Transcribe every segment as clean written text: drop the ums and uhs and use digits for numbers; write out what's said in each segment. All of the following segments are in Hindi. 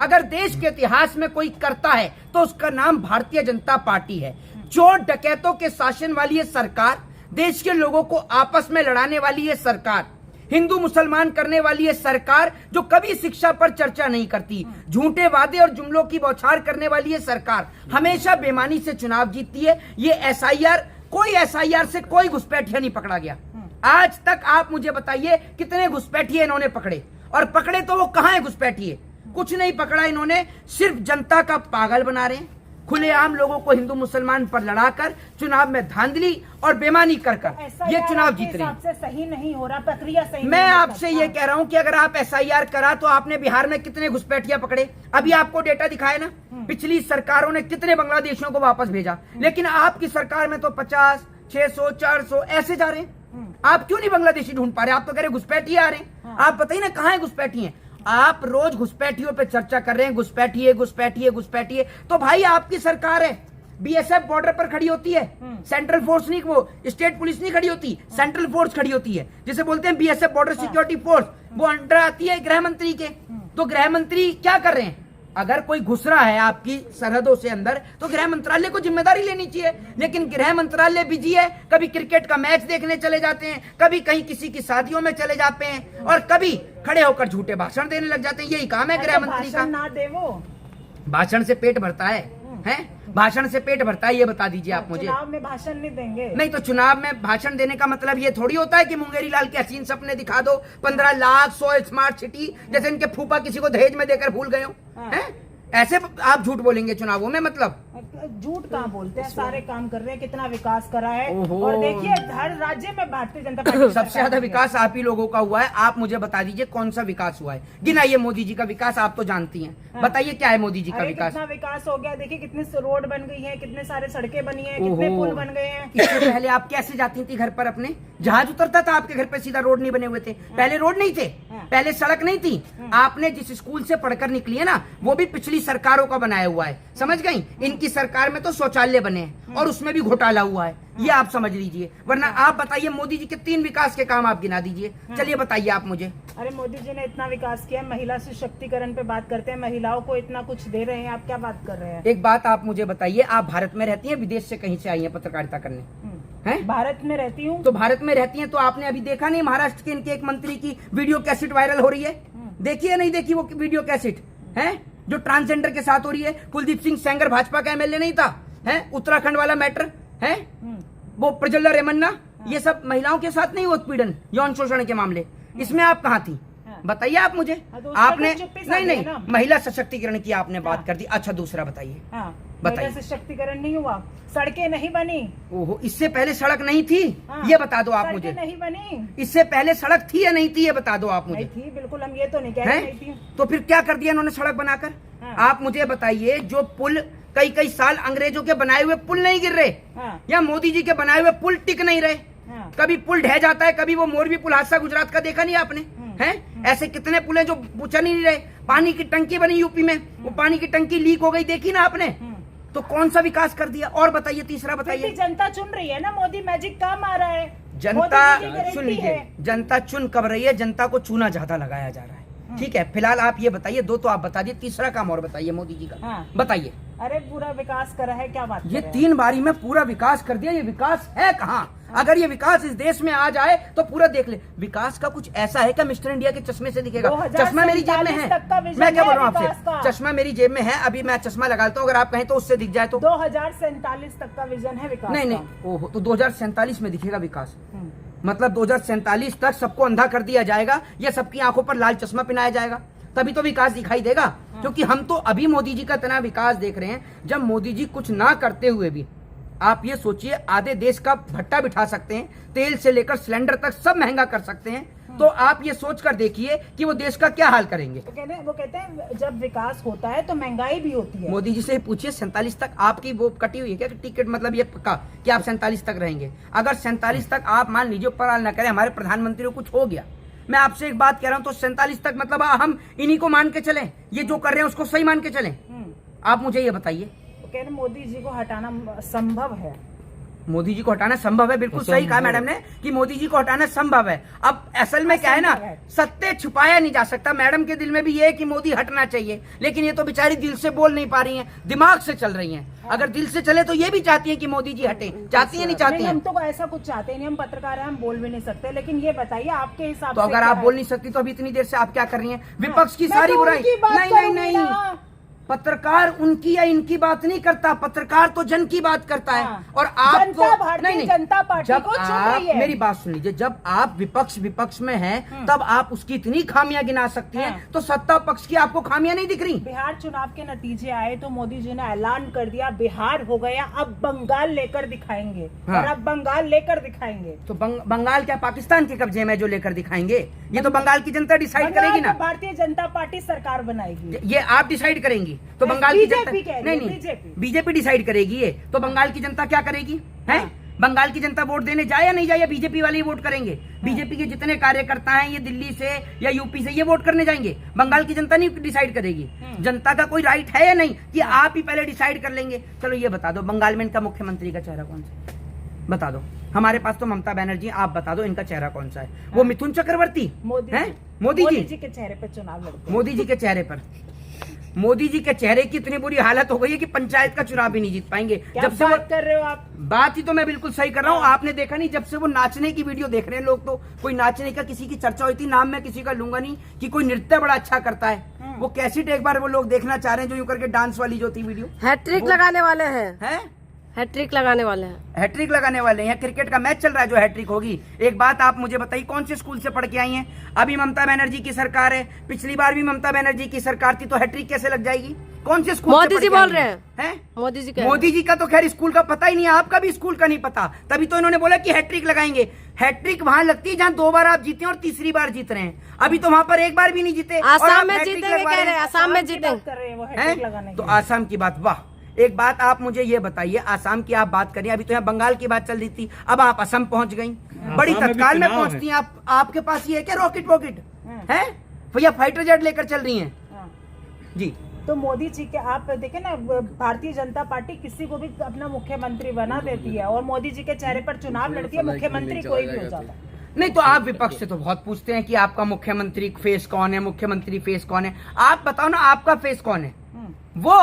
अगर देश के इतिहास में कोई करता है तो उसका नाम भारतीय जनता पार्टी है। चोर डकैतों के शासन वाली ये सरकार, देश के लोगों को आपस में लड़ाने वाली ये सरकार, हिंदू मुसलमान करने वाली ये सरकार जो कभी शिक्षा पर चर्चा नहीं करती, झूठे वादे और जुमलों की बौछार करने वाली ये सरकार हमेशा बेईमानी से चुनाव जीतती है। ये एसआईआर, कोई एसआईआर से कोई घुसपैठिया नहीं पकड़ा गया आज तक। आप मुझे बताइए कितने घुसपैठिए इन्होंने पकड़े, और पकड़े तो वो कहां है घुसपैठिए? कुछ नहीं पकड़ा इन्होंने, सिर्फ जनता का पागल बना रहे हैं। खुलेआम लोगों को हिंदू मुसलमान पर लड़ाकर चुनाव में धांधली और बेईमानी कर ये चुनाव जीत रहे हैं। सही नहीं हो रहा, प्रक्रिया सही मैं आपसे ये कह रहा हूं कि अगर आप एसआईआर करा तो आपने बिहार में कितने घुसपैठिया पकड़े? अभी आपको डेटा दिखाया ना, पिछली सरकारों ने कितने बांग्लादेशियों को वापस भेजा, लेकिन आपकी सरकार में तो 50, 600, 400 ऐसे जा रहे हैं। आप क्यों नहीं बांग्लादेशी ढूंढ पा रहे? आप तो कह रहे घुसपैठिए आ रहे हैं। आप बताइए ना कहां है घुसपैठिए? आप रोज घुसपैठियों पे चर्चा कर रहे हैं, घुसपैठिए घुसपैठिए घुसपैठिए। तो भाई आपकी सरकार है, बीएसएफ बॉर्डर पर खड़ी होती है, सेंट्रल फोर्स नहीं, वो स्टेट पुलिस नहीं खड़ी होती, सेंट्रल फोर्स खड़ी होती है, जिसे बोलते हैं बीएसएफ बॉर्डर सिक्योरिटी फोर्स। वो अंडर आती है गृह मंत्री के। तो गृह मंत्री क्या कर रहे हैं? अगर कोई घुस रहा है आपकी सरहदों से अंदर तो गृह मंत्रालय को जिम्मेदारी लेनी चाहिए, लेकिन गृह मंत्रालय बिजी है। कभी क्रिकेट का मैच देखने चले जाते हैं, कभी कहीं किसी की शादियों में चले जाते हैं, और कभी खड़े होकर झूठे भाषण देने लग जाते हैं। यही काम है गृह मंत्री का। ना दे वो भाषण से पेट भरता है? भाषण से पेट भरता है, ये बता दीजिए आप मुझे। चुनाव में भाषण नहीं देंगे? नहीं तो चुनाव में भाषण देने का मतलब ये थोड़ी होता है कि मुंगेरी लाल के हसीन सपने दिखा दो, 15 लाख 100 स्मार्ट सिटी, जैसे इनके फूफा किसी को दहेज में देकर भूल गए हो। ऐसे आप झूठ बोलेंगे चुनावों में? मतलब झूठ कहाँ बोलते हैं, सारे काम कर रहे हैं, कितना विकास करा है। और देखिए हर राज्य में भारतीय जनता पार्टी सबसे ज्यादा विकास आप ही लोगों का हुआ है। आप मुझे बता दीजिए कौन सा विकास हुआ है? गिनाइए मोदी जी का विकास, आप तो जानती हैं। बताइए क्या है मोदी जी का विकास? कितना विकास हो गया, देखिए कितनी रोड बन गई है, कितने सारे सड़कें बनी है, कितने पुल बन गए हैं। इससे पहले आप कैसे जाती थी घर पर? अपने जहाज उतरता था आपके घर पे, सीधा रोड नहीं बने हुए थे। पहले रोड नहीं थे, पहले सड़क नहीं थी। आपने जिस स्कूल से पढ़कर निकली है ना, वो भी पिछली सरकारों का बनाया हुआ है, समझ गई? इनकी सरकार में तो शौचालय बने हैं और उसमें भी घोटाला हुआ है, ये आप समझ लीजिए। वरना आप बताइए मोदी जी के 3 विकास के काम आप गिना दीजिए। चलिए बताइए आप मुझे। अरे मोदी जी ने इतना विकास किया, महिला सशक्तिकरण पे बात करते हैं, महिलाओं को इतना कुछ दे रहे हैं, आप क्या बात कर रहे हैं? एक बात आप मुझे बताइए, आप भारत में रहती हैं, विदेश से कहीं से आई हैं पत्रकारिता करने? हैं? भारत में रहती हूँ। तो भारत में रहती हैं तो आपने अभी देखा नहीं महाराष्ट्र के इनके एक मंत्री की वीडियो कैसेट वायरल हो रही है? देखिए नहीं देखी वो वीडियो कैसेट है जो ट्रांसजेंडर के साथ हो रही है? कुलदीप सिंह सेंगर भाजपा का एमएलए नहीं था? है उत्तराखंड वाला मैटर है, वो प्रज्वला रेमन्ना, ये सब महिलाओं के साथ नहीं हुआ उत्पीड़न, यौन शोषण के मामले, इसमें आप कहाँ थी? बताइए आप मुझे। तो आपने नहीं महिला सशक्तिकरण की आपने बात कर दी। अच्छा दूसरा बताइए। बताइए। सशक्तिकरण नहीं हुआ, सड़कें नहीं बनी। ओहो, इससे पहले सड़क नहीं थी? ये बता दो आप मुझे। नहीं बनी। इससे पहले सड़क थी या नहीं थी, ये बता दो आप मुझे। नहीं थी, बिल्कुल हम ये तो नहीं कह रहे नहीं थी। तो फिर क्या कर दिया इन्होंने सड़क बनाकर? आप मुझे बताइए, जो पुल कई कई साल अंग्रेजों के बनाए हुए पुल नहीं गिर रहे, या मोदी जी के बनाए हुए पुल टिक नहीं रहे? कभी पुल ढह जाता है, कभी वो मोरबी पुल हादसा गुजरात का देखा नहीं आपने? हैं? ऐसे कितने पुल हैं जो पूछा नहीं रहे। पानी की टंकी बनी यूपी में, वो पानी की टंकी लीक हो गई, देखी ना आपने? तो कौन सा विकास कर दिया? और बताइए, तीसरा बताइए। जनता चुन रही है ना, मोदी मैजिक काम आ रहा है। जनता सुन लीजिए, जनता चुन कब रही है? जनता को चूना ज्यादा लगाया जा रहा है। ठीक है, फिलहाल आप ये बताइए, 2 तो आप बता दिए, तीसरा काम और बताइए मोदी जी का। बताइए। अरे पूरा विकास करा है, क्या बात? ये 3 बारी में पूरा विकास कर दिया, ये विकास है कहाँ? अगर ये विकास इस देश में आ जाए तो पूरा देख ले। विकास का कुछ ऐसा है क्या मिस्टर इंडिया के चश्मे से दिखेगा? चश्मा मेरी जेब में है, मैं क्या बोल रहा हूँ आपसे, चश्मा मेरी जेब में है, अभी मैं चश्मा लगाता हूँ, अगर आप कहें तो उससे दिख जाए तो 2047 तक का विजन है विकास। नहीं ओहो, तो 2047 में दिखेगा विकास? मतलब 2047 तक सबको अंधा कर दिया जाएगा या सबकी आंखों पर लाल चश्मा पहनाया जाएगा, तभी तो विकास दिखाई देगा? क्योंकि हम तो अभी मोदी जी का इतना विकास देख रहे हैं, जब मोदी जी कुछ ना करते हुए भी आप ये सोचिए आधे देश का भट्टा बिठा सकते हैं, तेल से लेकर सिलेंडर तक सब महंगा कर सकते हैं, तो आप ये सोच कर देखिए कि वो देश का क्या हाल करेंगे। वो कहते हैं जब विकास होता है तो महंगाई भी होती है। मोदी जी से पूछिए 47 तक आपकी वो कटी हुई है क्या टिकट? मतलब ये पक्का कि आप 47 तक रहेंगे? अगर 47 तक आप मान लीजिए ऊपर ना करें, हमारे प्रधानमंत्री को कुछ हो गया, मैं आपसे एक बात कह रहा हूं, तो 47 तक मतलब हम इन्हीं को मान के चलें, ये जो कर रहे हैं उसको सही मान के चलें? आप मुझे ये बताइए। कह रहे मोदी जी को हटाना संभव है? मोदी जी को हटाना संभव है, बिल्कुल सही कहा मैडम ने कि मोदी जी को हटाना संभव है। अब असल में क्या है ना, सत्य छुपाया नहीं जा सकता। मैडम के दिल में भी ये है कि मोदी हटना चाहिए, लेकिन ये तो बेचारी दिल से बोल नहीं पा रही हैं, दिमाग से चल रही हैं। अगर दिल से चले तो ये भी चाहती है कि मोदी जी हटे, चाहती है नहीं चाहती है? हम तो ऐसा कुछ चाहते नहीं, हम पत्रकार हैं, हम बोल भी नहीं सकते। लेकिन ये बताइए आपके हिसाब तो से अगर आप बोल नहीं सकती तो अभी इतनी देर से आप क्या कर रही हैं? विपक्ष की सारी बुराई, नहीं, पत्रकार उनकी या इनकी बात नहीं करता, पत्रकार तो जन की बात करता है। और आप जनता भारतीय जनता पार्टी को चुन रही है। मेरी बात सुन लीजिए, जब आप विपक्ष में हैं तब आप उसकी इतनी खामियां गिना सकती हैं, तो सत्ता पक्ष की आपको खामियां नहीं दिख रही? बिहार चुनाव के नतीजे आए तो मोदी जी ने ऐलान कर दिया बिहार हो गया, अब बंगाल लेकर दिखाएंगे। और अब बंगाल लेकर दिखाएंगे। तो बंगाल क्या पाकिस्तान के कब्जे में जो लेकर दिखाएंगे? ये तो बंगाल की जनता डिसाइड करेगी ना। भारतीय जनता पार्टी सरकार बनाएगी, ये आप डिसाइड करेंगी। तो बंगाल की जनता नहीं, बीजेपी डिसाइड करेगी ये। तो बंगाल की जनता क्या करेगी? हैं? बंगाल की जनता वोट देने जाए या नहीं जाए, या बीजेपी वाले ही वोट करेंगे? बीजेपी के जितने कार्यकर्ता हैं ये दिल्ली से या यूपी से ये वोट करने जाएंगे, बंगाल की जनता नहीं डिसाइड करेगी। जनता का कोई राइट है या नहीं कि आप ही पहले डिसाइड कर लेंगे? चलो ये बता दो, बंगाल में इनका मुख्यमंत्री का चेहरा कौन सा? बता दो। हमारे पास तो ममता बनर्जी, आप बता दो इनका चेहरा कौन सा है? वो मिथुन चक्रवर्ती है? मोदी जी के चेहरे पर चुनाव लड़ते, मोदी जी के चेहरे पर, मोदी जी के चेहरे की इतनी बुरी हालत हो गई है कि पंचायत का चुनाव भी नहीं जीत पाएंगे। जब से बात कर रहे हो आप, बात ही तो मैं बिल्कुल सही कर रहा हूँ। आपने देखा नहीं, जब से वो नाचने की वीडियो देख रहे हैं लोग, तो कोई नाचने का किसी की चर्चा हुई थी, नाम मैं किसी का लूंगा नहीं, कि कोई नृत्य बड़ा अच्छा करता है, वो कैसेट एक बार वो लोग देखना चाह रहे हैं, जो यूं करके डांस वाली जो थी वीडियो। हैट्रिक लगाने वाले हैं, हैट्रिक लगाने वाले हैं, हैट्रिक लगाने वाले हैं। क्रिकेट का मैच चल रहा है जो हैट्रिक होगी। एक बात आप मुझे बताइए, कौन से स्कूल से पढ़ के आई हैं? अभी ममता बनर्जी की सरकार है, पिछली बार भी ममता बनर्जी की सरकार थी, तो हैट्रिक कैसे लग जाएगी? कौन से स्कूल? मोदी जी बोल रहे हैं? मोदी जी का तो खैर स्कूल का पता ही नहीं है, आपका भी स्कूल का नहीं पता, तभी तो इन्होंने बोला कि हैट्रिक लगाएंगे। हैट्रिक वहां लगती है जहां 2 बार आप जीते और तीसरी बार जीत रहे हैं। अभी तो वहां पर एक बार भी नहीं जीते। आसाम में जीतेंगे कह रहे हैं, आसाम में जीतेंगे। तो आसाम की बात, वाह। एक बात आप मुझे ये बताइए, आसाम की आप बात करिए, अभी तो यहाँ बंगाल की बात चल रही थी, अब आप असम पहुंच गई, बड़ी तत्काल में पहुंचती हैं आप। आपके पास ये है क्या रॉकेट वॉकेट है भैया? फाइटर जेट लेकर चल रही हैं जी। तो मोदी जी के आप देखें ना, भारतीय जनता पार्टी किसी को भी अपना मुख्यमंत्री बना देती है, और मोदी जी के चेहरे पर चुनाव लड़ती है, मुख्यमंत्री कोई भी हो जाता है। नहीं तो आप विपक्ष से तो बहुत पूछते हैं कि आपका मुख्यमंत्री फेस कौन है, मुख्यमंत्री फेस कौन है? आप बताओ ना, आपका फेस कौन है? वो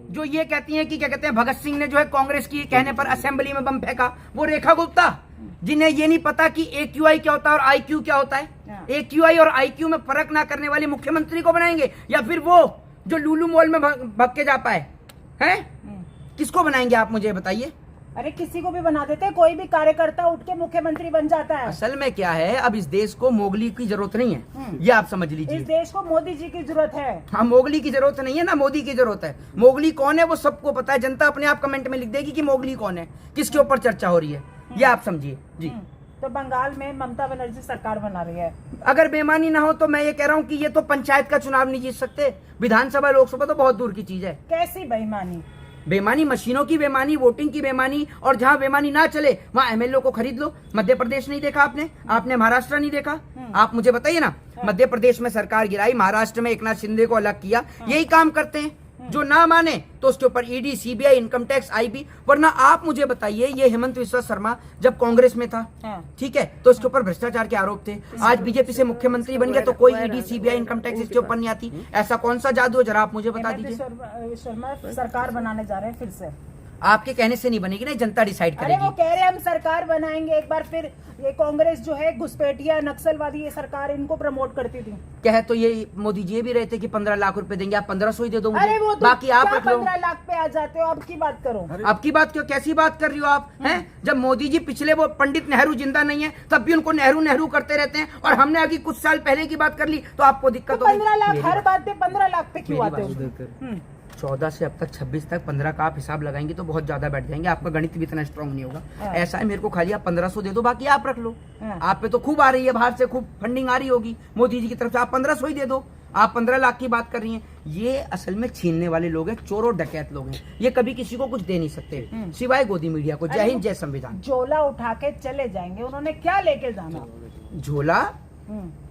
जो ये कहती हैं कि क्या कहते हैं, भगत सिंह ने जो है कांग्रेस की कहने पर असेंबली में बम फेंका, वो रेखा गुप्ता, जिन्हें ये नहीं पता कि AQI क्या होता है और IQ क्या होता है? AQI और IQ में फर्क ना करने वाले मुख्यमंत्री को बनाएंगे, या फिर वो जो लुलु मॉल में भग के जा पाए हैं? किसको बनाएंगे आप मुझे बताइए? अरे किसी को भी बना देते हैं, कोई भी कार्यकर्ता उठ के मुख्यमंत्री बन जाता है। असल में क्या है, अब इस देश को मोगली की जरूरत नहीं है, ये आप समझ लीजिए। इस देश को मोदी जी की जरूरत है। हाँ, मोगली की जरूरत नहीं है ना, मोदी की जरूरत है। मोगली कौन है वो सबको पता है, जनता अपने आप कमेंट में लिख देगी कि मोगली कौन है, किसके ऊपर चर्चा हो रही है, ये आप समझिए जी। तो बंगाल में ममता बनर्जी सरकार बना रही है। अगर बेईमानी ना हो तो मैं ये कह रहा हूँ कि ये तो पंचायत का चुनाव नहीं जीत सकते, विधानसभा लोकसभा तो बहुत दूर की चीज है। कैसी बेईमानी? बेईमानी, मशीनों की बेईमानी, वोटिंग की बेईमानी, और जहां बेईमानी ना चले वहां MLA को खरीद लो। मध्य प्रदेश नहीं देखा आपने महाराष्ट्र नहीं देखा? आप मुझे बताइए ना, मध्य प्रदेश में सरकार गिराई, महाराष्ट्र में एकनाथ शिंदे को अलग किया, यही काम करते हैं। जो ना माने तो उसके ऊपर ED, CBI, income tax, IB। वरना आप मुझे बताइए, ये हेमंत विश्व शर्मा जब कांग्रेस में था, ठीक है, तो उसके ऊपर भ्रष्टाचार के आरोप थे। आज बीजेपी से मुख्यमंत्री बन गया तो कोई ED, CBI, इनकम टैक्स इसके ऊपर नहीं आती। ऐसा कौन सा जादू है, जरा आप मुझे बता दीजिए। शर्मा सरकार बनाने जा रहे हैं फिर से। आपके कहने से नहीं बनेगी ना, जनता डिसाइड करेगी। अरे वो कह रहे हैं हम सरकार बनाएंगे एक बार फिर। ये कांग्रेस जो है घुसपैठिया नक्सलवादी, ये सरकार इनको प्रमोट करती थी। कह तो ये मोदी जी भी रहे थे कि 15 लाख रुपए देंगे, आप 1500 ही दे दो मुझे। अरे वो तो बाकी आप रख लो। 15 लाख पे आ जाते हो, अब की बात करो। अब की बात क्यों, कैसी बात कर रही हो आप? हैं? जब मोदी जी पिछले वो पंडित नेहरू जिंदा नहीं है तब भी उनको नेहरू नेहरू करते रहते हैं, और हमने अभी कुछ साल पहले की बात कर ली तो आपको दिक्कत हो। 15 लाख हर बात पे 15 लाख पे क्यों आते हो? 14 से अब तक 26 तक 15 का आप हिसाब लगाएंगे तो बहुत ज्यादा बैठ जाएंगे, आपका गणित भी इतना स्ट्रांग नहीं होगा। ऐसा है, मेरे को खाली आप 1500 दे दो, बाकी आप रख लो। आप पे तो खूब आ रही है, बाहर से खूब फंडिंग आ रही होगी मोदी जी की तरफ से, आप 1500 ही दे दो। आप 15 लाख की बात कर रही हैं, ये असल में छीनने वाले लोग हैं, चोर और डकैत लोग हैं। ये कभी किसी को कुछ दे नहीं सकते सिवाय गोदी मीडिया को। जय हिंद, जय संविधान। झोला उठा के चले जाएंगे, उन्होंने क्या लेके जाना? झोला?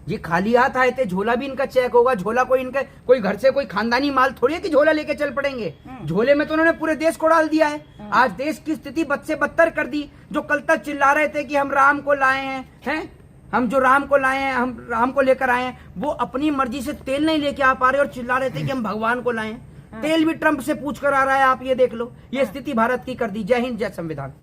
ये खाली हाथ आए थे, झोला भी इनका चेक होगा। झोला कोई इनका कोई घर से कोई खानदानी माल थोड़ी है कि झोला लेके चल पड़ेंगे। झोले में तो उन्होंने पूरे देश को डाल दिया है। आज देश की स्थिति बद से बदतर कर दी। जो कल तक चिल्ला रहे थे कि हम राम को लाए हैं, हम जो राम को लाए हैं, हम राम को लेकर आए हैं, वो अपनी मर्जी से तेल नहीं लेके आ पा रहे और चिल्ला रहे थे कि हम भगवान को लाए हैं। तेल भी ट्रंप से पूछ कर आ रहा है, आप ये देख लो। ये स्थिति भारत की कर दी। जय हिंद, जय संविधान।